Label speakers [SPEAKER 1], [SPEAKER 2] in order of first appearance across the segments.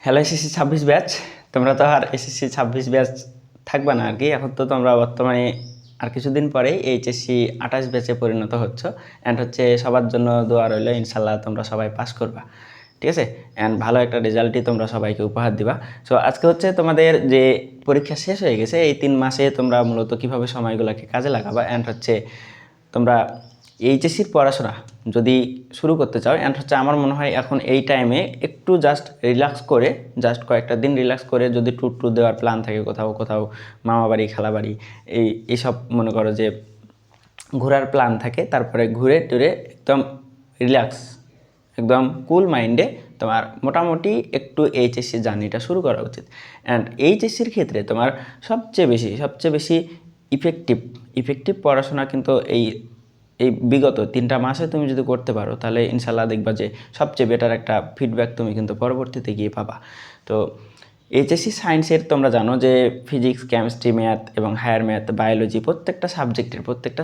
[SPEAKER 1] Hello SSC 26 batch. তোমরা তো আর SSC 26 batch থাকবে না আর কি। এখন তো তোমরা বর্তমানে আর কিছুদিন পরেই এইচএসসি 28 ব্যাচে পরিণত হচ্ছ। অ্যান্ড হচ্ছে সবার জন্য দোয়া রইল, ইনশাল্লাহ তোমরা সবাই পাস করবা, ঠিক আছে। অ্যান্ড ভালো একটা রেজাল্টই তোমরা সবাইকে উপহার দিবা। সো আজকে হচ্ছে তোমাদের যে পরীক্ষা শেষ হয়ে গেছে, এই 3 মাসে তোমরা মূলত কীভাবে সময়গুলোকে কাজে লাগাবা। অ্যান্ড হচ্ছে তোমরা এইচএসসির পড়াশোনা যদি শুরু করতে চাও, অ্যান্ড হচ্ছে আমার মনে হয় এখন এই টাইমে একটু জাস্ট রিল্যাক্স করে, জাস্ট কয়েকটা দিন রিল্যাক্স করে যদি ট্যুর দেওয়ার প্ল্যান থাকে কোথাও কোথাও, মামা বাড়ি খালা বাড়ি, এইসব মনে করো যে ঘোরার প্ল্যান থাকে, তারপরে ঘুরে টুরে একদম রিল্যাক্স, একদম কুল মাইন্ডে তোমার মোটামুটি একটু এইচএসসি জার্নিটা শুরু করা উচিত। অ্যান্ড এইচএসসির ক্ষেত্রে তোমার সবচেয়ে বেশি ইফেক্টিভ পড়াশোনা কিন্তু এই বিগত 3টা মাসে তুমি যদি করতে পারো, তাহলে ইনশাল্লাহ দেখবা যে সবচেয়ে বেটার একটা ফিডব্যাক তুমি কিন্তু পরবর্তীতে গিয়ে পাবা। তো এইচএসসি সায়েন্সের তোমরা জানো যে ফিজিক্স, কেমিস্ট্রি, ম্যাথ এবং হায়ার ম্যাথ, বায়োলজি প্রত্যেকটা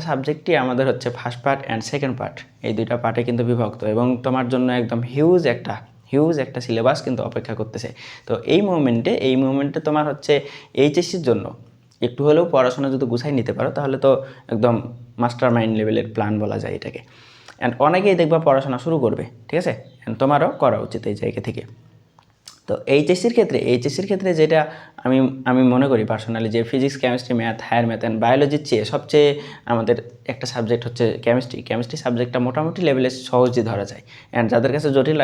[SPEAKER 1] সাবজেক্টই আমাদের হচ্ছে first part and second part, এই 2টা পার্টে কিন্তু বিভক্ত। এবং তোমার জন্য একদম হিউজ একটা সিলেবাস কিন্তু অপেক্ষা করতেছে। তো এই মুভমেন্টে তোমার হচ্ছে এইচএসসির জন্য একটু হলেও পড়াশোনা যদি গুছাই নিতে পারো, তাহলে তো একদম মাস্টার মাইন্ড লেভেলের প্ল্যান বলা যায় এটাকে। অ্যান্ড অনেকেই দেখবা পড়াশোনা শুরু করবে, ঠিক আছে। অ্যান্ড তোমারও করা উচিত এই জায়গা থেকে। তো এইচএসসির ক্ষেত্রে যেটা আমি মনে করি পার্সোনালি, যে physics, chemistry, math, higher math and বায়োলজির চেয়ে সবচেয়ে আমাদের একটা সাবজেক্ট হচ্ছে কেমিস্ট্রি সাবজেক্টটা মোটামুটি লেভেলে সহজই ধরা যায়। অ্যান্ড যাদের কাছে জটিল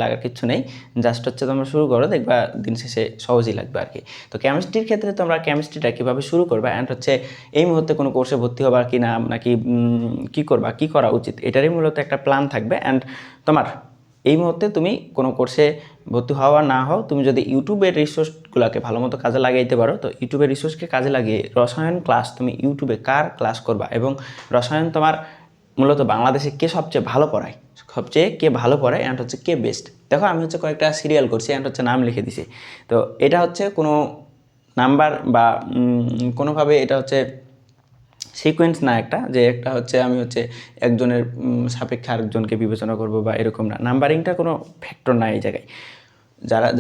[SPEAKER 1] লাগার কিছু নেই, জাস্ট হচ্ছে তোমরা শুরু করো, দেখবা দিন শেষে সহজই লাগবে আর কি। তো কেমিস্ট্রির ক্ষেত্রে তোমরা কেমিস্ট্রিটা কীভাবে শুরু করবা, অ্যান্ড হচ্ছে এই মুহূর্তে কোনো কোর্সে ভর্তি হবার কি না, নাকি কী করা উচিত, এটারই মূলত একটা প্ল্যান থাকবে। অ্যান্ড তোমার এই মুহূর্তে তুমি কোনো কোর্সে ভর্তি হও আর না হও, তুমি যদি ইউটিউবের রিসোর্সগুলোকে ভালো মতো কাজে লাগাইতে পারো, তো ইউটিউবের রিসোর্সকে কাজে লাগিয়ে রসায়ন ক্লাস তুমি ইউটিউবে কার ক্লাস করবা, এবং রসায়ন তোমার মূলত বাংলাদেশে কে সবচেয়ে ভালো পড়ায়, অ্যান্ড হচ্ছে কে বেস্ট। দেখো আমি হচ্ছে কয়েকটা সিরিয়াল করছি, অ্যান্ড হচ্ছে নাম লিখে দিছি। তো এটা হচ্ছে কোনো নাম্বার বা কোনোভাবে এটা হচ্ছে সিকোয়েন্স না, একটা হচ্ছে আমি হচ্ছে একজনের সাপেক্ষে আরেকজনকে বিবেচনা করব বা এরকম না। নাম্বারিংটা কোনো ফ্যাক্টর না এই জায়গায়।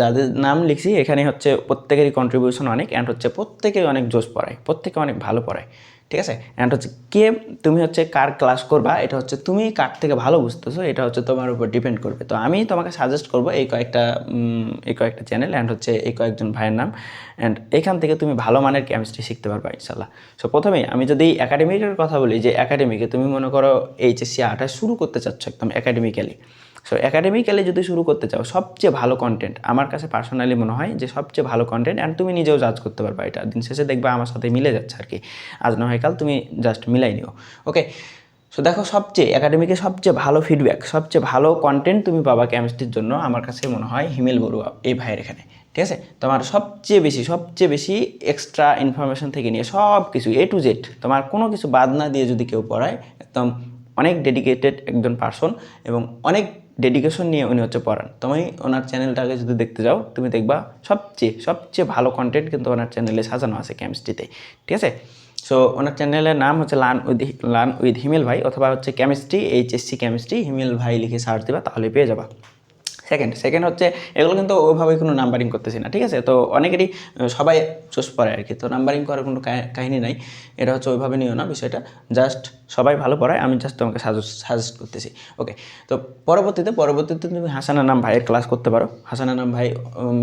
[SPEAKER 1] যাদের নাম লিখছি এখানে হচ্ছে প্রত্যেকেরই কন্ট্রিবিউশন অনেক, অ্যান্ড হচ্ছে প্রত্যেকে অনেক জোশ পড়ায়, প্রত্যেকে অনেক ভালো পড়ায়, ঠিক আছে। অ্যান্ড হচ্ছে তুমি হচ্ছে কার ক্লাস করবা, এটা হচ্ছে তুমি কার থেকে ভালো বুঝতেছো, এটা হচ্ছে তোমার উপর ডিপেন্ড করবে। তো আমি তোমাকে সাজেস্ট করবো এই কয়েকটা চ্যানেল, অ্যান্ড হচ্ছে এই কয়েকজন ভাইয়ের নাম, অ্যান্ড এখান থেকে তুমি ভালো মানের কেমিস্ট্রি শিখতে পারবা ইনশাল্লাহ। সো প্রথমেই আমি যদি একাডেমিকের কথা বলি, যে একাডেমিকে তুমি মনে করো এইচএসসি 28 শুরু করতে চাচ্ছ একদম একাডেমিক্যালি। সো একাডেমিক্যালি যদি শুরু করতে চাও, সবচেয়ে ভালো কন্টেন্ট আমার কাছে পার্সোনালি মনে হয় যে সবচেয়ে ভালো কন্টেন্ট, অ্যান্ড তুমি নিজেও জাজ করতে পারবা, এটা দিন শেষে দেখবা আমার সাথে মিলে যাচ্ছে আর কি। আজ না হয় কাল তুমি জাস্ট মিলাই নিও, ওকে। সো দেখো, একাডেমিকে সবচেয়ে ভালো ফিডব্যাক, সবচেয়ে ভালো কন্টেন্ট তুমি পাবা কেমিস্ট্রির জন্য আমার কাছে মনে হয় হিমেল বড়ুয়া এই ভাইয়ের এখানে, ঠিক আছে। তোমার সবচেয়ে বেশি এক্সট্রা ইনফরমেশন থেকে নিয়ে সব কিছু A to Z, তোমার কোনো কিছু বাদ না দিয়ে যদি কেউ পড়ায়, একদম অনেক ডেডিকেটেড একজন পার্সন এবং অনেক ডেডিকেশন নিয়ে উনি হচ্ছে পড়ান। তুমি ওনার চ্যানেলটাকে যদি দেখতে যাও, তুমি দেখবা সবচেয়ে ভালো কন্টেন্ট কিন্তু ওনার চ্যানেলে সাজানো আছে কেমিস্ট্রিতে, ঠিক আছে। সো ওনার চ্যানেলের নাম হচ্ছে লার্ন উইথ হিমেল ভাই, অথবা হচ্ছে কেমিস্ট্রি, এইচএসসি কেমিস্ট্রি হিমেল ভাই লিখে সার্চ দিবা, তাহলে পেয়ে যাবা। সেকেন্ড হচ্ছে, এগুলো কিন্তু ওইভাবে কোনো নাম্বারিং করতেছি না, ঠিক আছে। তো অনেকেরই সবাই চুজ পড়ে আর কি, তো নাম্বারিং করার কোনো কাহিনী নাই, এটা হচ্ছে ওইভাবে নিও না বিষয়টা। জাস্ট সবাই ভালো পড়ায়, আমি জাস্ট তোমাকে সাজেস্ট করতেছি, ওকে। তো পরবর্তীতে তুমি হাসান আনাম ভাইয়ের ক্লাস করতে পারো। হাসান আনাম ভাই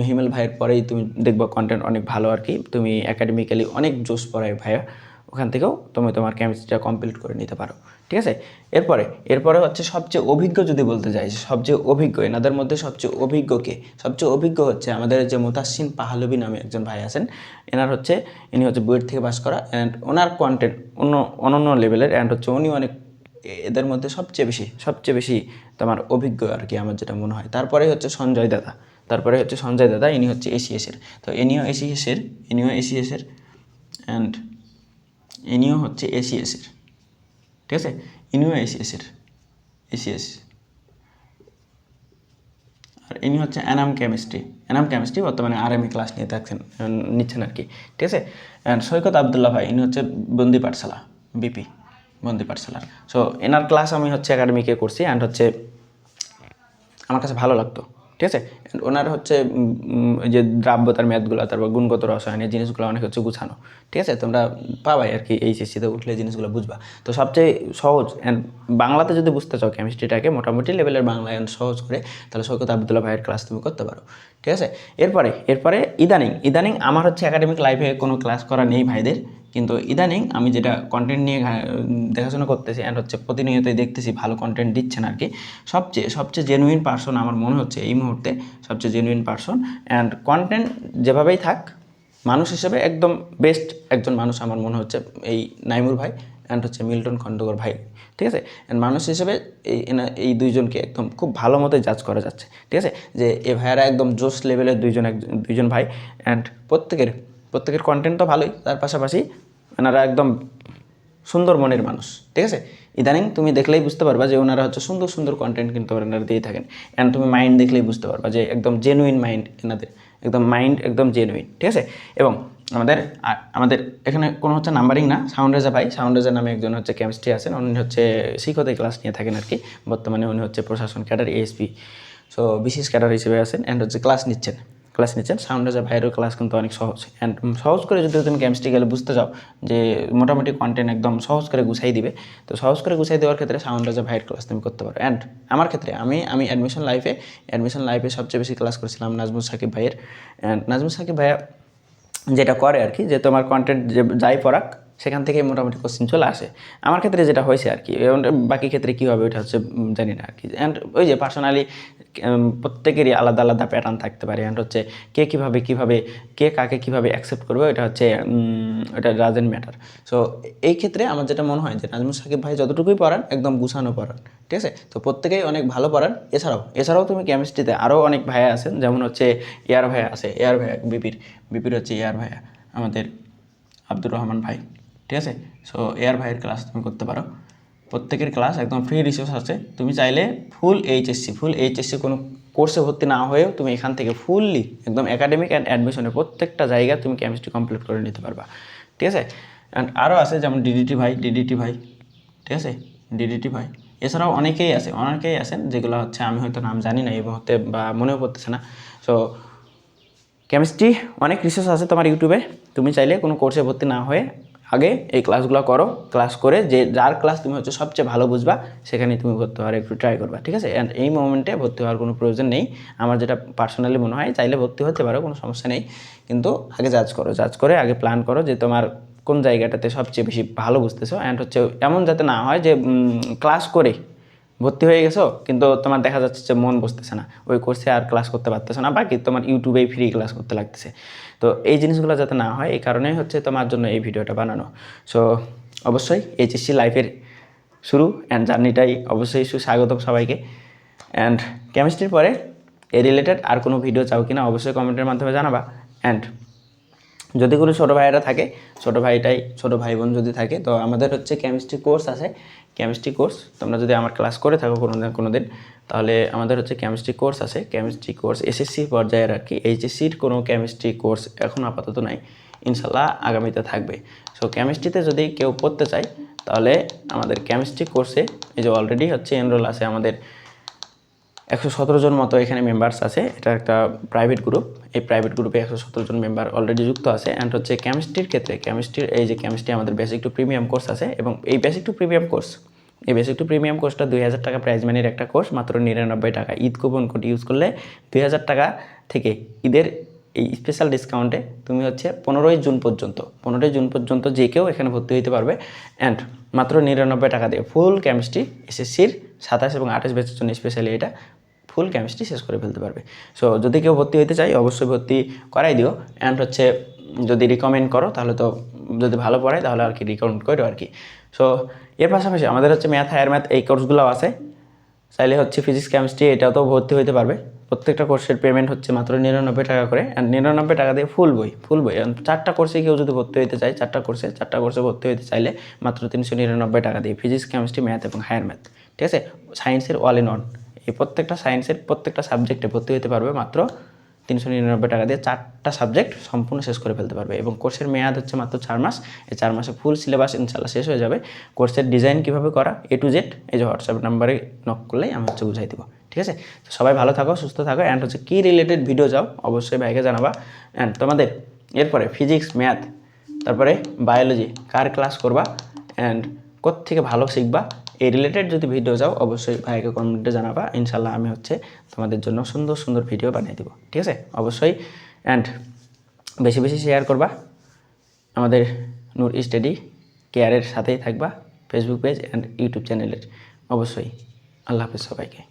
[SPEAKER 1] হিমেল ভাইয়ের পরেই তুমি দেখবা কন্টেন্ট অনেক ভালো আর কি, তুমি একাডেমিক্যালি অনেক জোশ পড়ায় ভাইয়া, ওখান থেকেও তুমি তোমার কেমিস্ট্রিটা কমপ্লিট করে নিতে পারো, ঠিক আছে। এরপরে হচ্ছে সবচেয়ে অভিজ্ঞ যদি বলতে যাই, এনাদের মধ্যে সবচেয়ে অভিজ্ঞ হচ্ছে আমাদের যে মুতাসসিন পাহলভি নামে একজন ভাই আছেন। ইনি হচ্ছে বুয়েট থেকে পাস করা, অ্যান্ড ওনার কন্টেন্ট অনন্য লেভেলের, অ্যান্ড হচ্ছে উনি অনেক এদের মধ্যে সবচেয়ে বেশি তোমার অভিজ্ঞ আর কি, আমার যেটা মনে হয়। তারপরে হচ্ছে সঞ্জয় দাদা, ইনি হচ্ছে এসিএসের। তো ইনিও এসিএসের, অ্যান্ড ইনিও হচ্ছে এসিএসের, ঠিক আছে। ইনিও এসিএস, আর ইনি হচ্ছে এনাম কেমিস্ট্রি বর্তমানে আরএমএ ক্লাস নিচ্ছেন আর কি, ঠিক আছে। অ্যান্ড সৈকত আবদুল্লাহ ভাই, ইনি হচ্ছে বন্দি পাঠশালা বিপি, বন্দি পাঠশালার। সো এনার ক্লাস আমি হচ্ছে একাডেমিকে করছি, অ্যান্ড হচ্ছে আমার কাছে ভালো লাগতো, ঠিক ঠিক আছে। ওনার হচ্ছে ওই যে দ্রাব্যতার ম্যাথগুলো, তারপর গুণগত রসায়ন, এই জিনিসগুলো অনেক হচ্ছে গুছানো। ঠিক আছে, তোমরা পাবাই আর কি এইচএসসিতে উঠলে জিনিসগুলো বুঝবা। তো সবচেয়ে সহজ অ্যান্ড বাংলাতে যদি বুঝতে চাও কেমিস্ট্রিটাকে মোটামুটি লেভেলের বাংলায় সহজ করে, তাহলে শওকত আবদুল্লাহ ভাইয়ের ক্লাস তুমি করতে পারো। ঠিক আছে। এরপরে ইদানিং আমার হচ্ছে একাডেমিক লাইফে কোনো ক্লাস করা নেই ভাইদের, কিন্তু ইদানিং আমি যেটা কন্টেন্ট নিয়ে দেখাশোনা করতেছি অ্যান্ড হচ্ছে প্রতিনিয়তই দেখতেছি ভালো কন্টেন্ট দিচ্ছেন আর কি। সবচেয়ে জেনুইন পার্সন আমার মনে হচ্ছে এই মুহূর্তে, সবচেয়ে জেনুইন পার্সন অ্যান্ড কন্টেন্ট যেভাবেই থাক, মানুষ হিসেবে একদম বেস্ট একজন মানুষ আমার মনে হচ্ছে এই নাইমুর ভাই অ্যান্ড হচ্ছে মিল্টন খন্দকার ভাই। ঠিক আছে। অ্যান্ড মানুষ হিসেবে এই দুইজনকে একদম খুব ভালো মতোই জাজ করা যাচ্ছে। ঠিক আছে, যে এ ভাইয়ারা একদম জোশ লেভেলের দুইজন ভাই অ্যান্ড প্রত্যেকের কন্টেন্ট তো ভালোই, তার পাশাপাশি ওনারা একদম সুন্দর মনের মানুষ। ঠিক আছে, ইদানিং তুমি দেখলেই বুঝতে পারবা যে ওনারা হচ্ছে সুন্দর সুন্দর কন্টেন্ট কিন্তু ওনারা দিয়ে থাকেন। অ্যান্ড তুমি মাইন্ড দেখলেই বুঝতে পারবা যে একদম জেনুইন মাইন্ড এনাদের, একদম জেনুইন। ঠিক আছে। এবং আমাদের এখানে কোনো হচ্ছে নাম্বারিং না, সাউন্ড রেজা নামে একজন হচ্ছে কেমিস্ট্রি আছেন, উনি হচ্ছে শিক্ষতে ক্লাস নিয়ে থাকেন আর কি। বর্তমানে উনি হচ্ছে প্রশাসন ক্যাডার এএসপি, সো বিশেষ ক্যাডার হিসেবে আছেন অ্যান্ড হচ্ছে ক্লাস নিচ্ছেন। সাউন্ড রেজা ভাইয়েরও ক্লাস কিন্তু অনেক সহজ অ্যান্ড সহজ করে যদি তুমি কেমিস্ট্রি গেলে বুঝতে চাও যে মোটামুটি কন্টেন্ট একদম সহজ করে গুছাই দিবে, তো সহজ করে গুছাই দেওয়ার ক্ষেত্রে সাউন্ড রেজা ভাইয়ের ক্লাস তুমি করতে পারো। অ্যান্ড আমার ক্ষেত্রে আমি অ্যাডমিশন লাইফে সবচেয়ে বেশি ক্লাস করেছিলাম নাজমুল সাকিব ভাইয়ের। অ্যান্ড নাজমুল সাকিব ভাইয়া যেটা করে আর কি, যে তোমার কন্টেন্ট যে যাই পড়াক সেখান থেকে মোটামুটি কোশ্চেন চলে আসে। আমার ক্ষেত্রে যেটা হয়েছে আর কি, বাকি ক্ষেত্রে কী হবে ওটা হচ্ছে জানি না আর কি। অ্যান্ড ওই যে পার্সোনালি প্রত্যেকেরই আলাদা আলাদা প্যাটার্ন থাকতে পারে অ্যান্ড হচ্ছে কে কাকে কীভাবে অ্যাকসেপ্ট করবে ওটা হচ্ছে ওটা ডাজেন্ট ম্যাটার। সো এই ক্ষেত্রে আমার যেটা মনে হয় যে নাজমুল সাকিব ভাই যতটুকুই পড়ান একদম গুছানো পড়ান। ঠিক আছে, তো প্রত্যেকেই অনেক ভালো পড়ান। এছাড়াও তুমি কেমিস্ট্রিতে আরও অনেক ভাইয়া আছেন, যেমন হচ্ছে এয়ার ভাইয়া বিপির হচ্ছে এয়ার ভাইয়া আমাদের আব্দুর রহমান ভাই। ঠিক আছে, সো এয়ার ভাইয়ের ক্লাস তুমি করতে পারো। প্রত্যেকের ক্লাস একদম ফ্রি রিসোর্স আছে, তুমি চাইলে ফুল এইচএসসি কোনো কোর্সে ভর্তি না হয়েও তুমি এখান থেকে ফুললি একদম একাডেমিক অ্যান্ড অ্যাডমিশনের প্রত্যেকটা জায়গা তুমি কেমিস্ট্রি কমপ্লিট করে নিতে পারবা। ঠিক আছে, অ্যান্ড আরও আছে যেমন ডিডিটি ভাই। ঠিক আছে, ডিডিটি ভাই এছাড়াও অনেকেই আছেন যেগুলো হচ্ছে আমি হয়তো নাম জানি না এই মুহূর্তে বা মনেও পড়তেছে না। সো কেমিস্ট্রি অনেক রিসোর্স আছে তোমার ইউটিউবে, তুমি চাইলে কোনো কোর্সে ভর্তি না হয়ে আগে এই ক্লাসগুলো করো, ক্লাস করে যার ক্লাস তুমি হচ্ছে সবচেয়ে ভালো বুঝবা সেখানে তুমি ভর্তি হওয়ার একটু ট্রাই করবা। ঠিক আছে, অ্যান্ড এই মোমেন্টে ভর্তি হওয়ার কোনো প্রয়োজন নেই, আমার যেটা পার্সোনালি মনে হয়, চাইলে ভর্তি হতে পারো, কোনো সমস্যা নেই, কিন্তু আগে জাজ করে আগে প্ল্যান করো যে তোমার কোন জায়গাটাতে সবচেয়ে বেশি ভালো বুঝতেছো। অ্যান্ড হচ্ছে এমন যাতে না হয় যে ক্লাস করে ভর্তি হয়ে গেছো কিন্তু তোমার দেখা যাচ্ছে যে মন বসতেছে না, ওই কোর্সে আর ক্লাস করতে পারতেছে না, বাকি তোমার ইউটিউবেই ফ্রি ক্লাস করতে লাগতেছে। তো এই জিনিসগুলো যাতে না হয় এই কারণেই হচ্ছে তোমার জন্য এই ভিডিওটা বানানো। সো অবশ্যই এইচএসসি লাইফের শুরু অ্যান্ড জার্নিটাই অবশ্যই সুস্বাগতম সবাইকে। অ্যান্ড কেমিস্ট্রির পরে এ রিলেটেড আর কোনো ভিডিও চাও কিনা অবশ্যই কমেন্টের মাধ্যমে জানাবা। অ্যান্ড যদি কোনো ছোটো ভাইয়েরা থাকে, ছোটো ভাই বোন যদি থাকে, তো আমাদের হচ্ছে কেমিস্ট্রি কোর্স তোমরা যদি আমার ক্লাস করে থাকো কোনো দিন, তাহলে আমাদের হচ্ছে কেমিস্ট্রি কোর্স এসএসসি পর্যায়ের আর কি। এইচএসসির কোনো কেমিস্ট্রি কোর্স এখন আপাতত নাই, ইনশাল্লাহ আগামীতে থাকবে। সো কেমিস্ট্রিতে যদি কেউ পড়তে চায় তাহলে আমাদের কেমিস্ট্রি কোর্সে এই যে অলরেডি হচ্ছে এনরোল আছে আমাদের 117 জন মতো এখানে মেম্বার্স আছে। এটা একটা প্রাইভেট গ্রুপ, এই প্রাইভেট গ্রুপে 117 জন মেম্বার অলরেডি যুক্ত আছে। অ্যান্ড হচ্ছে কেমিস্ট্রির ক্ষেত্রে কেমিস্ট্রি আমাদের বেসিক টু প্রিমিয়াম কোর্স আছে, এবং এই বেসিক টু প্রিমিয়াম কোর্সটা 2000 টাকা প্রাইজ মানির একটা কোর্স, মাত্র 99 টাকা। ঈদ কুপন কোড ইউজ করলে 2000 টাকা থেকে ঈদের এই স্পেশাল ডিসকাউন্টে তুমি হচ্ছে 15ই জুন পর্যন্ত যে কেউ এখানে ভর্তি হতে পারবে। অ্যান্ড মাত্র 99 টাকা দিয়ে ফুল কেমিস্ট্রি এসএসসির 27 এবং 28 ব্যাচের জন্য স্পেশালি এটা ফুল কেমিস্ট্রি শেষ করে ফেলতে পারবে। সো যদি কেউ ভর্তি হতে চাই অবশ্যই ভর্তি করাই দিও। অ্যান্ড হচ্ছে যদি রিকমেন্ড করো তাহলে তো, যদি ভালো পড়ায় তাহলে আর কি রিকমেন্ড করো আর কি। সো এর পাশাপাশি আমাদের হচ্ছে হায়ার ম্যাথ এই কোর্সগুলো আছে, চাইলে হচ্ছে ফিজিক্স কেমিস্ট্রি এটাও তো ভর্তি হতে পারবে। প্রত্যেকটা কোর্সের পেমেন্ট হচ্ছে মাত্র 99 টাকা করে, অ্যান্ড 99 টাকা দিয়ে ফুল বই 4টা কোর্সে কেউ যদি ভর্তি হতে চায়, 4টা কোর্সে ভর্তি হতে চাইলে মাত্র 399 টাকা দিয়ে ফিজিক্স কেমিস্ট্রি ম্যাথ এবং হায়ার ম্যাথ। ঠিক আছে, সায়েন্সের অল ইন অন এই প্রত্যেকটা সাবজেক্টে ভর্তি হতে পারবে মাত্র 399 টাকা দিয়ে 4টা সাবজেক্ট সম্পূর্ণ শেষ করে ফেলতে পারবে। এবং কোর্সের মেয়াদ হচ্ছে মাত্র 4 মাস। এই 4 মাসে ফুল সিলেবাস ইনশাল্লাহ শেষ হয়ে যাবে। কোর্সের ডিজাইন কীভাবে করা A to Z এই যে হোয়াটসঅ্যাপ নাম্বারে নক করলেই আমি হচ্ছে বুঝাই দেবো, ঠিক আছে? তো সবাই ভালো থাকো, সুস্থ থাকো। অ্যান্ড হচ্ছে কী রিলেটেড ভিডিও যাও অবশ্যই ভাইকে জানাবা। অ্যান্ড তোমাদের এরপরে ফিজিক্স, ম্যাথ, তারপরে বায়োলজি কার ক্লাস করবা অ্যান্ড কোত্থেকে ভালো শিখবা, এই রিলেটেড যদি ভিডিও যাও অবশ্যই ভাইকে কমেন্টে জানাবা। ইনশাল্লাহ আমি হচ্ছে তোমাদের জন্য সুন্দর সুন্দর ভিডিও বানিয়ে দেবো, ঠিক আছে? অবশ্যই। অ্যান্ড বেশি বেশি শেয়ার করবা। আমাদের নূর স্টাডি কেয়ারের সাথেই থাকবা, ফেসবুক পেজ অ্যান্ড ইউটিউব চ্যানেলের। অবশ্যই। আল্লাহ হাফেজ সবাইকে।